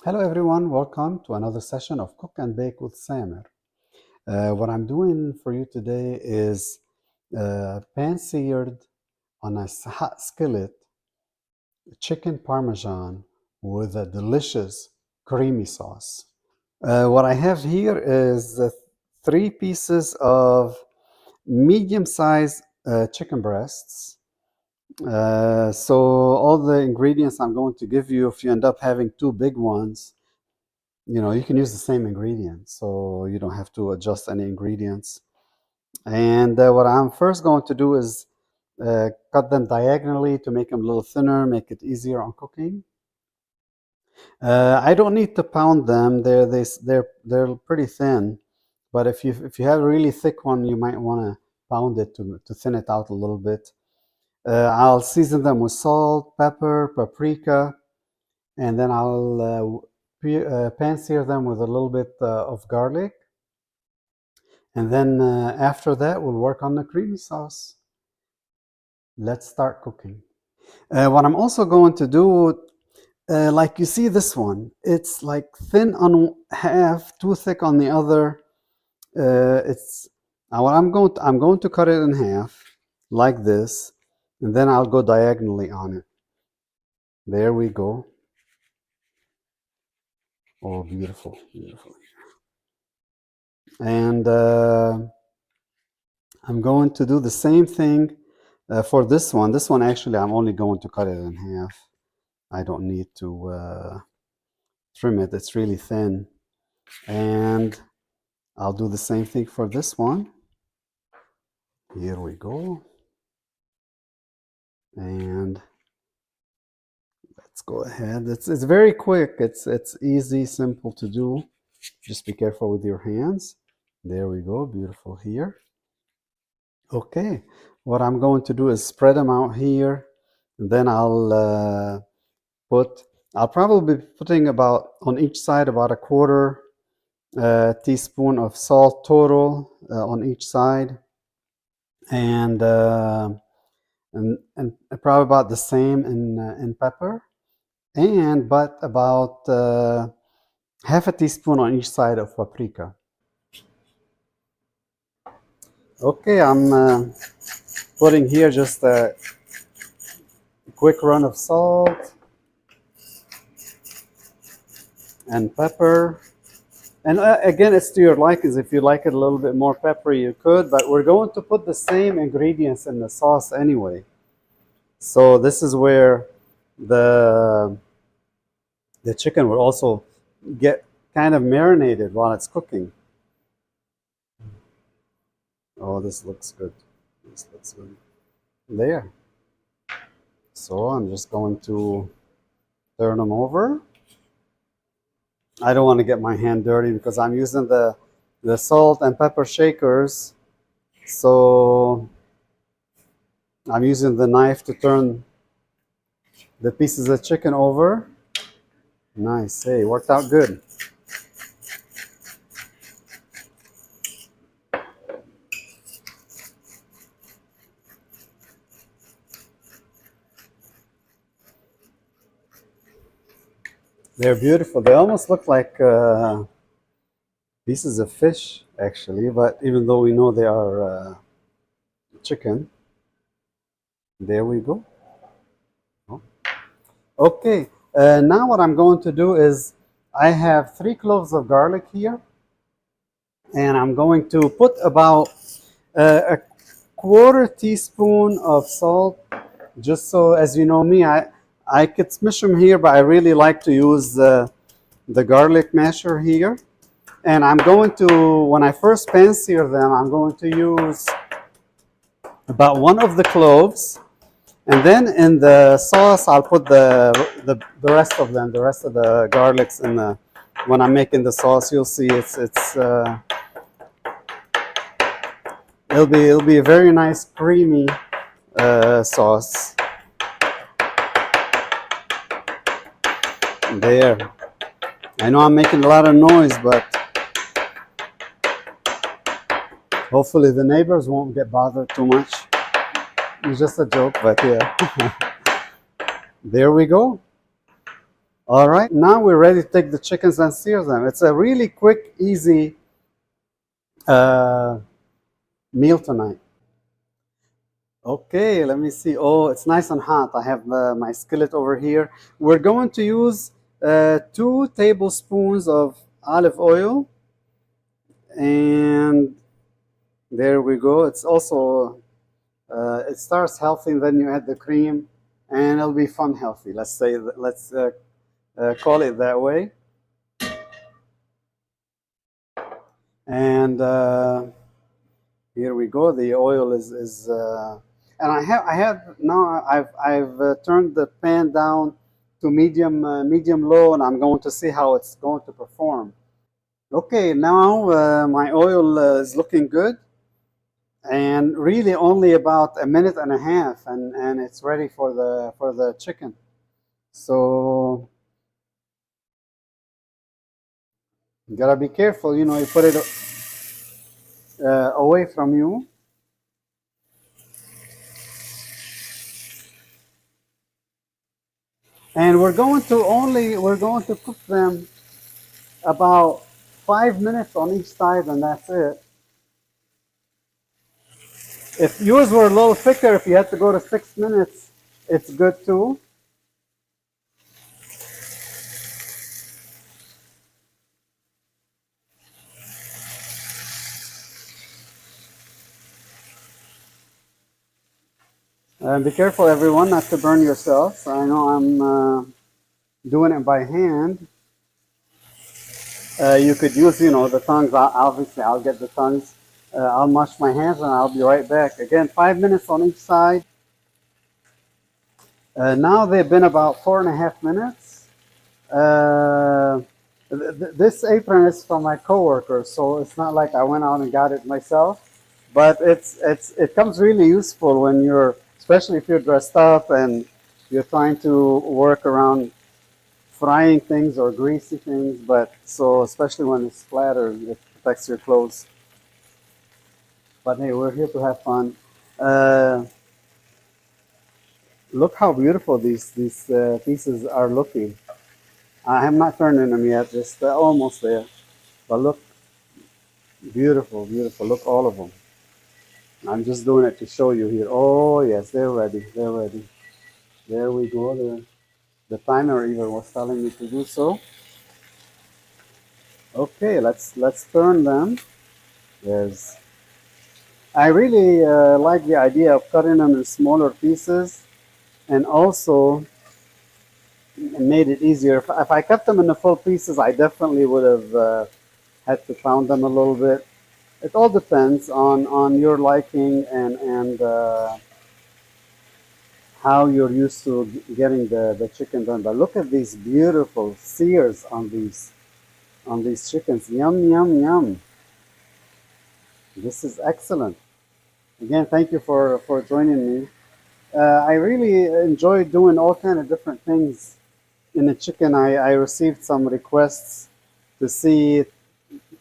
Hello everyone, welcome to another session of Cook and Bake with Samer. What I'm doing for you today is pan seared on a hot skillet chicken parmesan with a delicious creamy sauce. What I have here is 3 pieces of medium-sized chicken breasts. So all the ingredients I'm going to give you, if you end up having 2 big ones, you can use the same ingredients, so you don't have to adjust any ingredients. And what I'm first going to do is cut them diagonally to make them a little thinner, make it easier on cooking. I don't need to pound them; they're pretty thin. But if you have a really thick one, you might want to pound it to thin it out a little bit. I'll season them with salt, pepper, paprika, and then I'll pan sear them with a little bit of garlic. And then after that, we'll work on the creamy sauce. Let's start cooking. What I'm also going to do, like you see this one, it's like thin on half, too thick on the other. It's what I'm going to cut it in half like this, and then I'll go diagonally on it. There we go. Oh, beautiful, beautiful. And I'm going to do the same thing for this one. This one, actually, I'm only going to cut it in half. I don't need to trim it. It's really thin. And I'll do the same thing for this one. Here we go. And let's go ahead. It's very quick. It's easy, simple to do. Just be careful with your hands. There we go. Beautiful here. Okay. What I'm going to do is spread them out here. And then I'll probably be putting about on each side about a quarter teaspoon of salt total on each side, and probably about the same in pepper, but about half a teaspoon on each side of paprika. Okay, I'm putting here just a quick run of salt and pepper. And again, it's to your liking. If you like it a little bit more peppery, you could, but we're going to put the same ingredients in the sauce anyway. So this is where the chicken will also get kind of marinated while it's cooking. Oh, this looks good. This looks good. There. So I'm just going to turn them over. I don't want to get my hand dirty because I'm using the salt and pepper shakers. So I'm using the knife to turn the pieces of chicken over. Nice. Hey, worked out good. They're beautiful. They almost look like pieces of fish, actually, but even though we know they are chicken, there we go. Oh. Okay, now what I'm going to do is I have 3 cloves of garlic here, and I'm going to put about a quarter teaspoon of salt, just so, as you know me, I could smash them here, but I really like to use the garlic masher here. And I'm going to, when I first pan sear them, I'm going to use about 1 of the cloves. And then in the sauce, I'll put the rest of them, the rest of the garlics in the, when I'm making the sauce, you'll see it'll be a very nice creamy sauce. There. I know I'm making a lot of noise, but hopefully the neighbors won't get bothered too much. It's just a joke, but yeah. There we go. All right, now we're ready to take the chickens and sear them. It's a really quick, easy uh, meal tonight. Okay, let me see. Oh, it's nice and hot. I have my skillet over here. We're going to use 2 tablespoons of olive oil, and there we go. It's also it starts healthy, and then you add the cream, and it'll be fun healthy. Let's say let's call it that way. And here we go. The oil is and I have now I've turned the pan down to medium low, and I'm going to see how it's going to perform. Okay, now my oil is looking good, and really only about a minute and a half, and it's ready for the chicken. So you gotta be careful. You know, you put it away from you. And we're going to cook them about 5 minutes on each side, and that's it. If yours were a little thicker, if you had to go to 6 minutes, it's good too. And be careful, everyone, not to burn yourselves. I know I'm doing it by hand. You could use, you know, the tongs. Obviously, I'll get the tongs. I'll wash my hands, and I'll be right back. Again, 5 minutes on each side. Now they've been about 4.5 minutes. Uh, this apron is from my coworker, so it's not like I went out and got it myself. But it comes really useful when you're, especially if you're dressed up and you're trying to work around frying things or greasy things. But so especially when it's flatter, it protects your clothes. But hey, we're here to have fun. Uh, Look how beautiful these pieces are looking. I am not turning them yet, just almost there. But look, beautiful, beautiful. Look, all of them. I'm just doing it to show you here. Oh yes, they're ready. They're ready. There we go. The timer even was telling me to do so. Okay, let's turn them. There's. I really like the idea of cutting them in smaller pieces, and also made it easier. If I cut them into full pieces, I definitely would have had to pound them a little bit. It all depends on your liking and how you're used to getting the chicken done. But look at these beautiful sears on these chickens. Yum yum yum. This is excellent. Again, thank you for joining me. I really enjoy doing all kind of different things in the chicken. I received some requests to see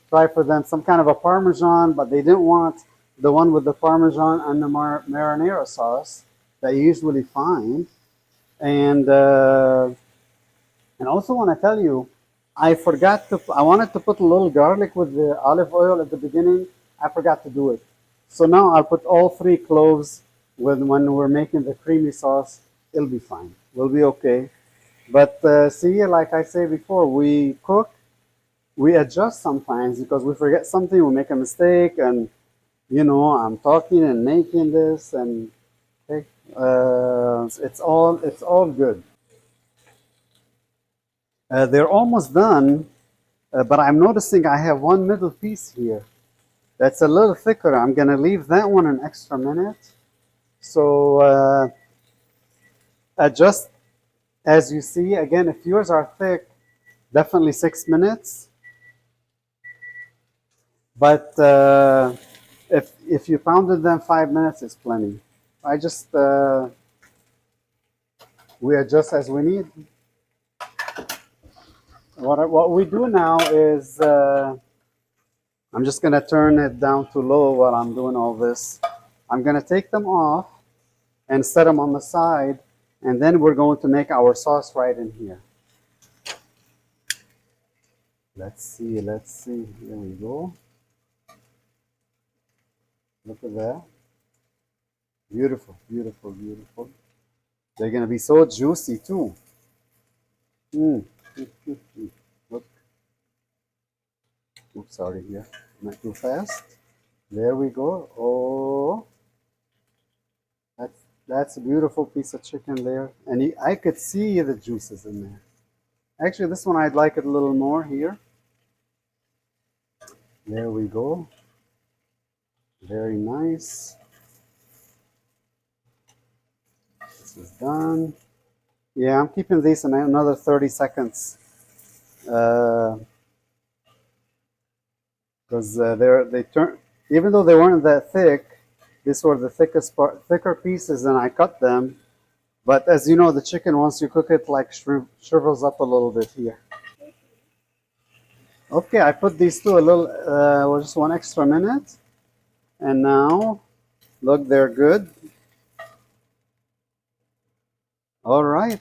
try for them some kind of a parmesan, but they didn't want the one with the parmesan and the marinara sauce that you usually find. And also want to tell you, I forgot to. I wanted to put a little garlic with the olive oil at the beginning. I forgot to do it. So now I'll put all 3 cloves when we're making the creamy sauce. It'll be fine. We'll be okay. But see, like I say before, we cook, we adjust sometimes because we forget something, we make a mistake, and you know, I'm talking and making this, and okay, it's all good. They're almost done, but I'm noticing I have one middle piece here that's a little thicker. I'm gonna leave that one an extra minute. So adjust as you see. Again, if yours are thick, definitely 6 minutes. But if you pounded them 5 minutes, it's plenty. I just we adjust as we need. What we do now is I'm just gonna turn it down to low while I'm doing all this. I'm gonna take them off and set them on the side, and then we're going to make our sauce right in here. Let's see, let's see. Here we go. Look at that. Beautiful, beautiful, beautiful. They're gonna be so juicy too. Mm. Look. Oops, sorry here. Not too fast. There we go. Oh, that's a beautiful piece of chicken there. And I could see the juices in there. Actually, this one I'd like it a little more here. There we go. Very nice. This is done. Yeah, I'm keeping these in another 30 seconds. Because they turn, even though they weren't that thick, these were the thicker pieces, and I cut them. But as you know, the chicken, once you cook it, like shrivels up a little bit here. Okay, I put these two a little, just 1 extra minute, and now look, they're good. All right,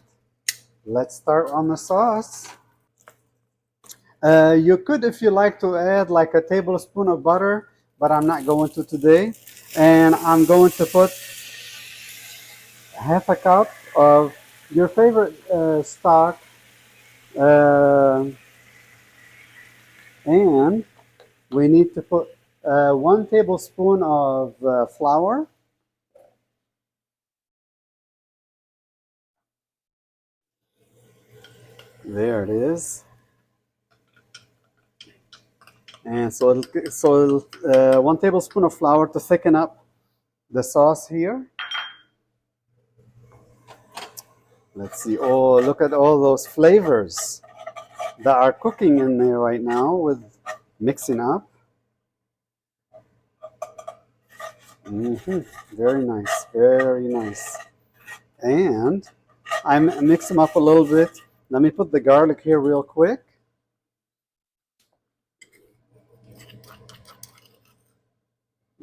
let's start on the sauce. You could, if you like, to add like a tablespoon of butter, but I'm not going to today. And I'm going to put half a cup of your favorite stock, uh, and we need to put 1 tablespoon of flour. There it is. And so, 1 tablespoon of flour to thicken up the sauce here. Let's see. Oh, look at all those flavors that are cooking in there right now with mixing up. Very nice, very nice. And I mix them up a little bit. Let me put the garlic here real quick.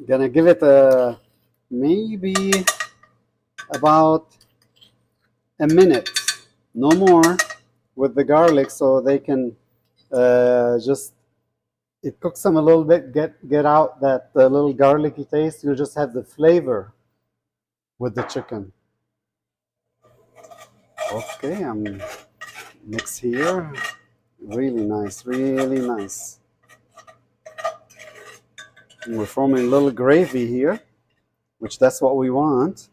Gonna give it a maybe about a minute, no more, with the garlic, so they can just it cooks them a little bit. Get out that little garlicky taste. You just have the flavor with the chicken. Okay, I'm mix here. Really nice, really nice. And we're forming a little gravy here, which that's what we want.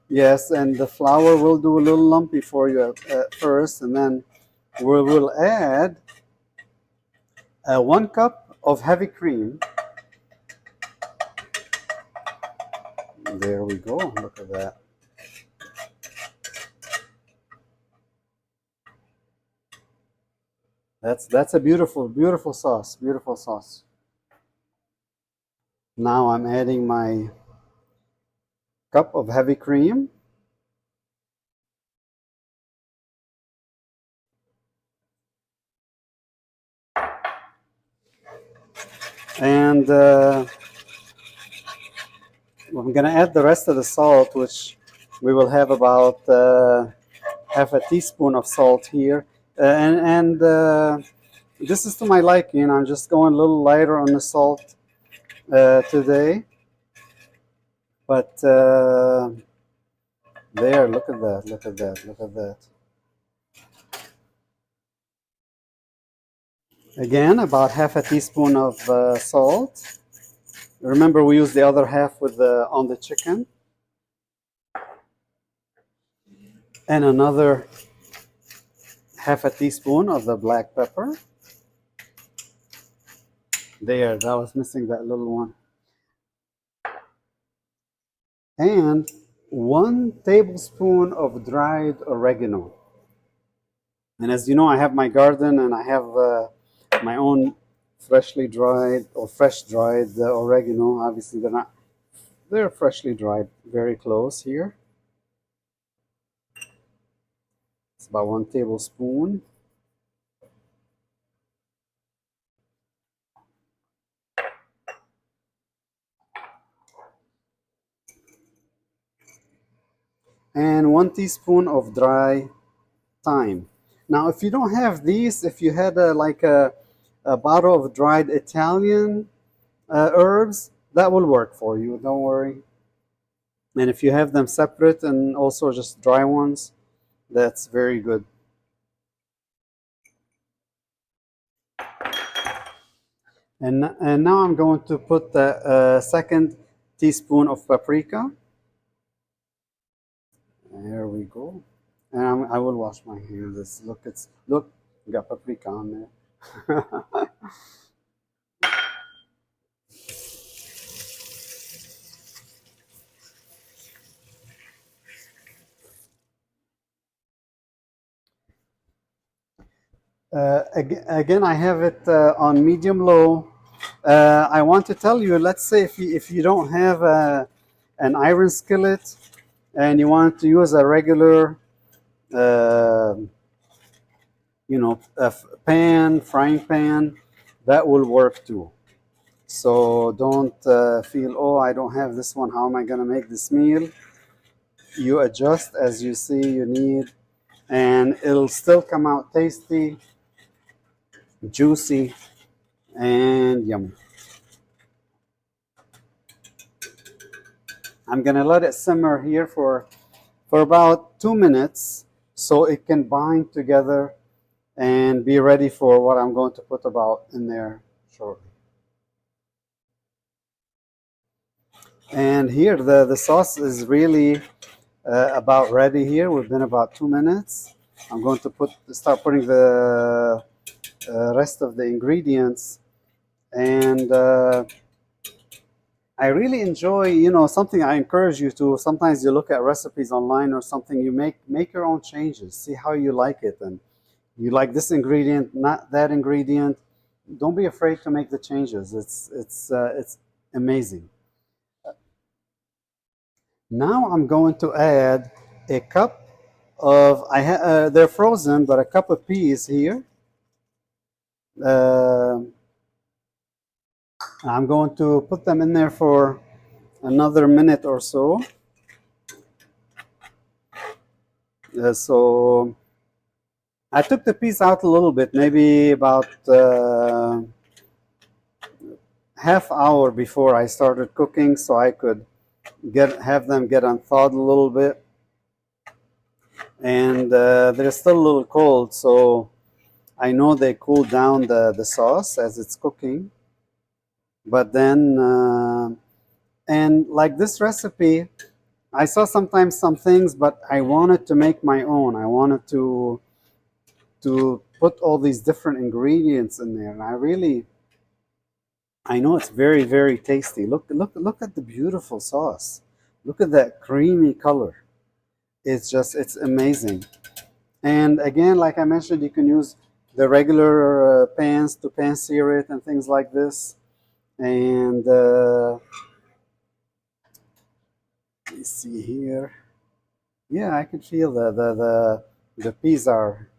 Yes, and the flour will do a little lumpy for you at first, and then we'll add 1 cup of heavy cream. There we go. Look at that. That's a beautiful, beautiful sauce. Beautiful sauce. Now I'm adding my cup of heavy cream. And I'm going to add the rest of the salt, which we will have about half a teaspoon of salt here. And this is to my liking. I'm just going a little lighter on the salt today. But there, look at that, look at that, look at that. Again, about half a teaspoon of salt. Remember, we use the other half with on the chicken. And another half a teaspoon of the black pepper. There, that was missing that little one. And 1 tablespoon of dried oregano. And as you know, I have my garden and I have my own freshly dried or fresh dried oregano. Obviously, they're freshly dried, very close here. It's about 1 tablespoon. And 1 teaspoon of dry thyme. Now, if you don't have these, if you had like a a bottle of dried Italian herbs, that will work for you. Don't worry. And if you have them separate and also just dry ones, that's very good. And now I'm going to put the second teaspoon of paprika. There we go. And I will wash my hands. Look, got paprika on there. Again, I have it on medium low. I want to tell you, let's say if you don't have an iron skillet and you want to use a regular, uh, frying pan, that will work too. So don't feel, oh, I don't have this one. How am I going to make this meal? You adjust as you see you need, and it'll still come out tasty, juicy, and yummy. I'm gonna let it simmer here for about 2 minutes so it can bind together and be ready for what I'm going to put about in there shortly. And here the sauce is really about ready here. We've been about 2 minutes. I'm going to start putting the rest of the ingredients, and I really enjoy, something I encourage you to. Sometimes you look at recipes online or something, you make your own changes, see how you like it, and you like this ingredient, not that ingredient. Don't be afraid to make the changes. It's amazing. Now I'm going to add a cup of they're frozen, but a cup of peas here. Uh, I'm going to put them in there for another minute or so. So I took the peas out a little bit, maybe about half hour before I started cooking, so I could have them get unthawed a little bit. And they're still a little cold, so I know they cool down the sauce as it's cooking. But then, and like this recipe, I saw sometimes some things, but I wanted to make my own. I wanted to put all these different ingredients in there, and I know it's very, very tasty. Look at the beautiful sauce. Look at that creamy color. It's amazing. And again, like I mentioned, you can use the regular pans to pan sear it and things like this. And let's see here. Yeah, I can feel the peas are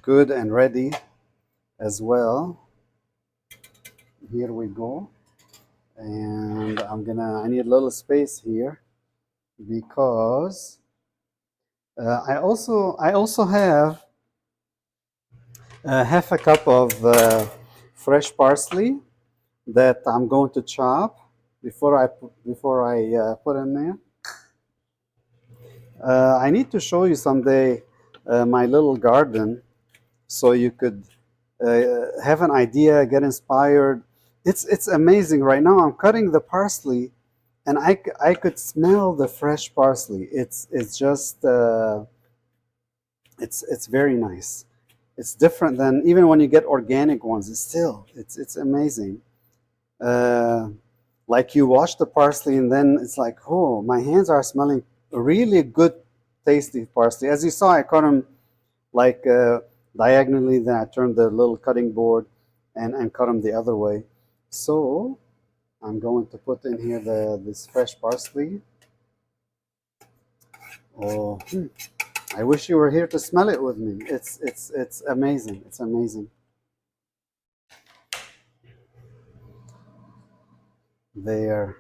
good and ready as well. Here we go. And I need a little space here because I also have half a cup of fresh parsley that I'm going to chop before I put in there. I need to show you someday my little garden so you could have an idea, get inspired. It's amazing. Right now I'm cutting the parsley, and I could smell the fresh parsley. It's just it's very nice. It's different than even when you get organic ones. It's amazing. Uh, like you wash the parsley and then it's like, oh, my hands are smelling really good, tasty parsley. As you saw, I cut them like diagonally. Then I turned the little cutting board and cut them the other way. So I'm going to put in here this fresh parsley. Oh, I wish you were here to smell it with me. It's amazing. It's amazing. There.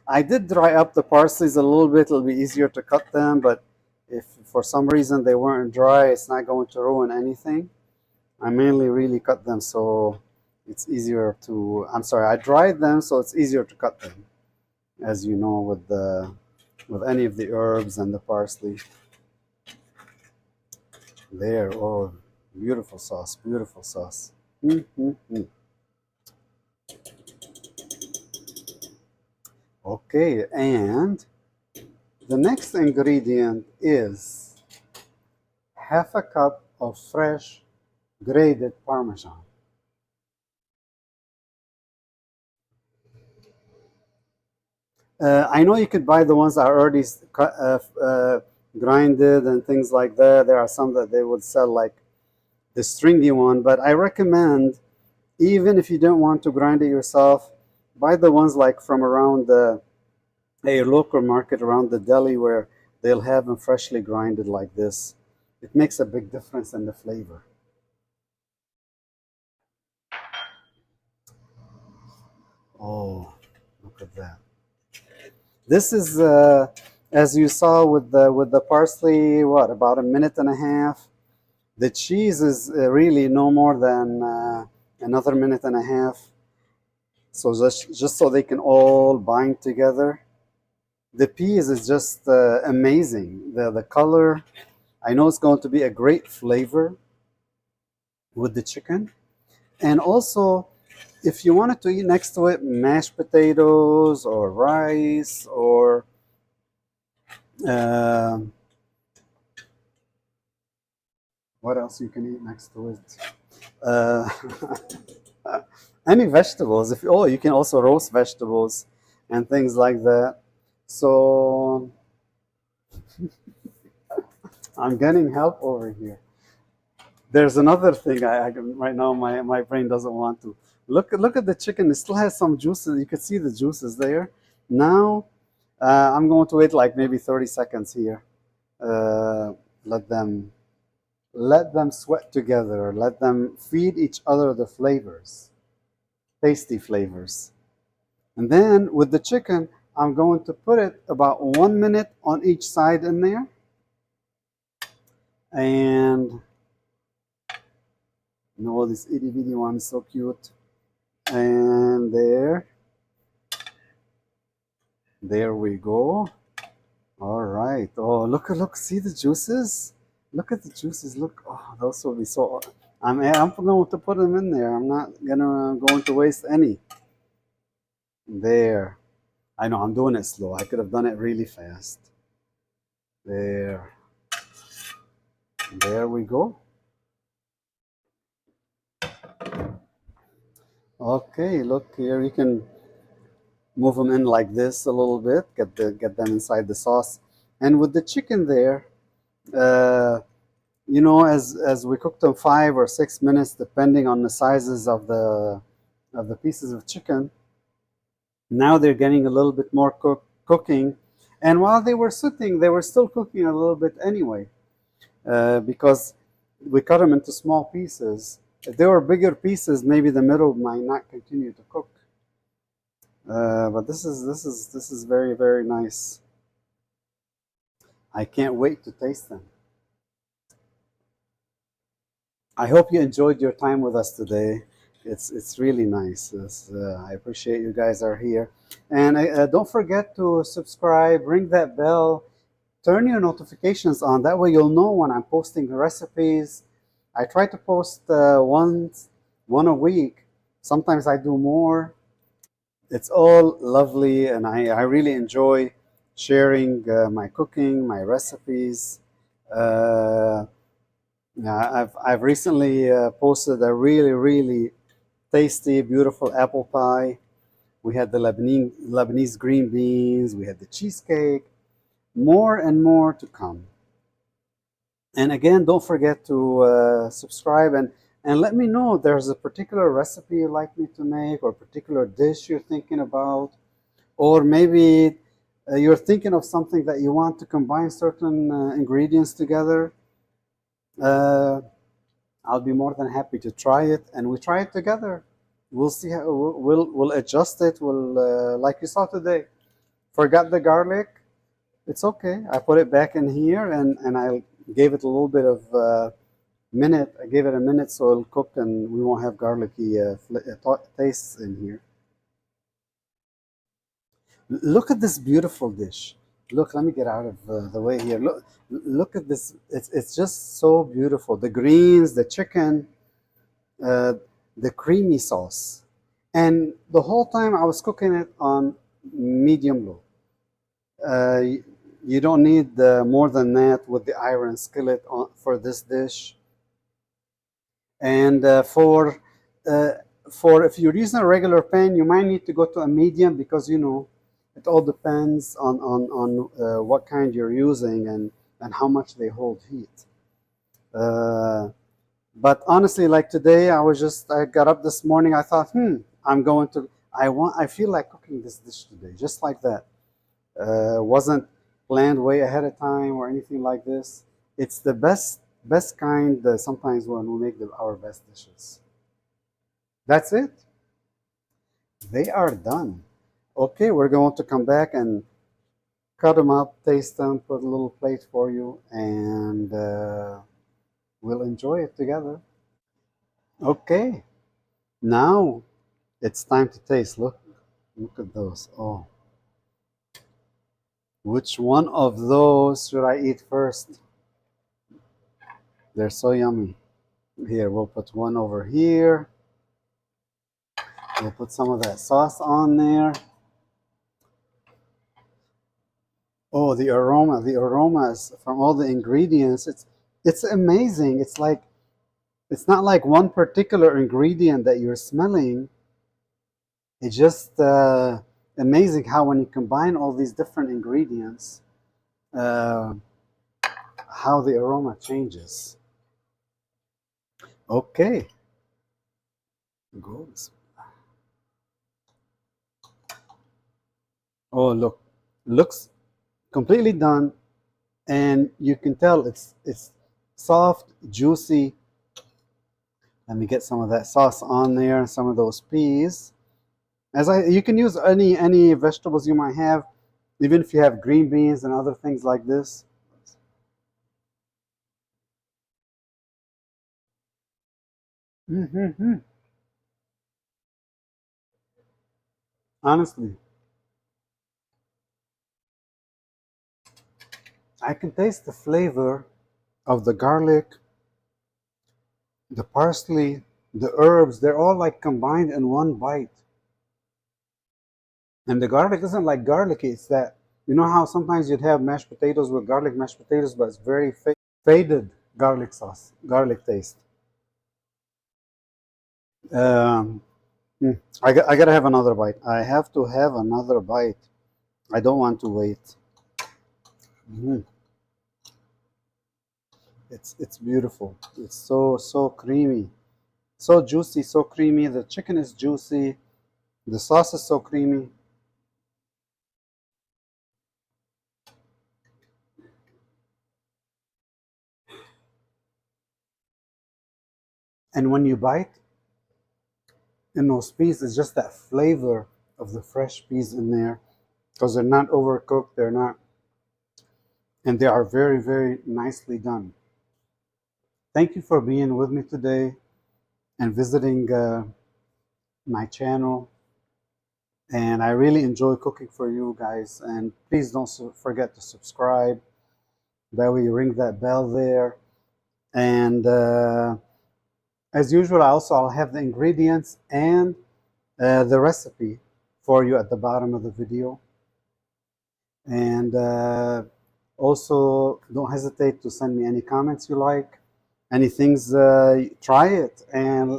I did dry up the parsleys a little bit. It'll be easier to cut them, but if for some reason they weren't dry, it's not going to ruin anything. I mainly really cut them so It's easier to, I'm sorry, I dried them so it's easier to cut them, as you know, with any of the herbs and the parsley. There, oh, beautiful sauce, beautiful sauce. Mm-hmm. Okay, and the next ingredient is half a cup of fresh grated parmesan. I know you could buy the ones that are already grinded and things like that. There are some that they would sell like the stringy one, but I recommend, even if you don't want to grind it yourself, buy the ones like from around a local market around the deli where they'll have them freshly grinded like this. It makes a big difference in the flavor. Oh, look at that. This is, as you saw with the parsley, what, about a minute and a half. The cheese is really no more than another minute and a half. So just so they can all bind together. The peas is just amazing. The color, I know it's going to be a great flavor with the chicken. And also, if you wanted to eat next to it mashed potatoes or rice or uh, what else you can eat next to it? Uh, any vegetables. If oh, you can also roast vegetables and things like that. So I'm getting help over here. There's another thing right now my brain doesn't want to look at the chicken. It still has some juices. You can see the juices there. Now I'm going to wait like maybe 30 seconds here. Uh, let them sweat together. Let them feed each other the flavors, tasty flavors. And then with the chicken, I'm going to put it about 1 minute on each side in there. And you know, this itty bitty one is so cute. And there we go. All right. Oh, look, see the juices? Look at the juices. Look, oh, those will be so. I'm going to put them in there. I'm not going to waste any. There. I know I'm doing it slow. I could have done it really fast. There. There we go. Okay, look here. You can move them in like this a little bit. Get them inside the sauce. And with the chicken there, uh, you know, as we cook them 5 or 6 minutes, depending on the sizes of the pieces of chicken. Now they're getting a little bit more cooking, and while they were sitting, they were still cooking a little bit anyway, because we cut them into small pieces. If they were bigger pieces, maybe the middle might not continue to cook. But this is very very nice. I can't wait to taste them. I hope you enjoyed your time with us today. It's really nice. I appreciate you guys are here, and don't forget to subscribe, ring that bell, turn your notifications on. That way you'll know when I'm posting the recipes. I try to post one a week. Sometimes I do more. It's all lovely, and I really enjoy sharing my cooking, my recipes. Uh, yeah, I've recently posted a really really tasty, beautiful apple pie. We had the Lebanese green beans. We had the cheesecake. More and more to come. And again, don't forget to subscribe and let me know if there's a particular recipe you'd like me to make or a particular dish you're thinking about, or maybe you're thinking of something that you want to combine certain ingredients together. Uh, I'll be more than happy to try it, and we try it together. We'll see how we'll adjust it. We'll like you saw today. Forgot the garlic. It's okay. I put it back in here, and I gave it a little bit of minute. I gave it a minute so it'll cook and we won't have garlicky tastes in here. Look at this beautiful dish. Look, let me get out of the way here. Look at this. It's just so beautiful. The greens, the chicken, uh, the creamy sauce. And the whole time I was cooking it on medium low. Uh, y- you don't need more than that with the iron skillet for this dish. And uh, for if you're using a regular pan, you might need to go to a medium because it all depends on what kind you're using and how much they hold heat. Uh, but honestly, like today, I got up this morning. I thought, I'm going to. I feel like cooking this dish today, just like that. Wasn't planned way ahead of time or anything like this. It's the best kind sometimes when we make our best dishes. That's it. They are done. Okay, we're going to come back and cut them up, taste them, put a little plate for you, and we'll enjoy it together. Okay, now it's time to taste. Look at those. Oh, which one of those should I eat first? They're so yummy. Here, we'll put one over here. We'll put some of that sauce on there. Oh, the aromas from all the ingredients. It's amazing. It's not like one particular ingredient that you're smelling. It's just amazing how when you combine all these different ingredients, uh, how the aroma changes. Okay, goes. Oh, looks completely done, and you can tell it's soft, juicy. Let me get some of that sauce on there, some of those peas. You can use any vegetables you might have, even if you have green beans and other things like this. Mm-hmm. Honestly, I can taste the flavor of the garlic, the parsley, the herbs. They're all like combined in one bite. And the garlic isn't like garlicky. It's that, you know how sometimes you'd have mashed potatoes with garlic mashed potatoes, but it's very faded garlic sauce, garlic taste. Um, I gotta have another bite. I have to have another bite. I don't want to wait. Mhm. It's beautiful. It's so creamy, so juicy, so creamy. The chicken is juicy. The sauce is so creamy. And when you bite in those peas, it's just that flavor of the fresh peas in there because they're not overcooked. They're not, and they are very nicely done. Thank you for being with me today and visiting my channel. And I really enjoy cooking for you guys. And please don't forget to subscribe. That way you ring that bell there. And as usual, I'll have the ingredients and the recipe for you at the bottom of the video. And also, don't hesitate to send me any comments you like, any things. Try it and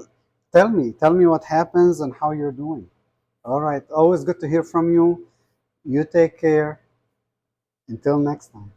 tell me what happens and how you're doing. All right, always good to hear from you. You take care. Until next time.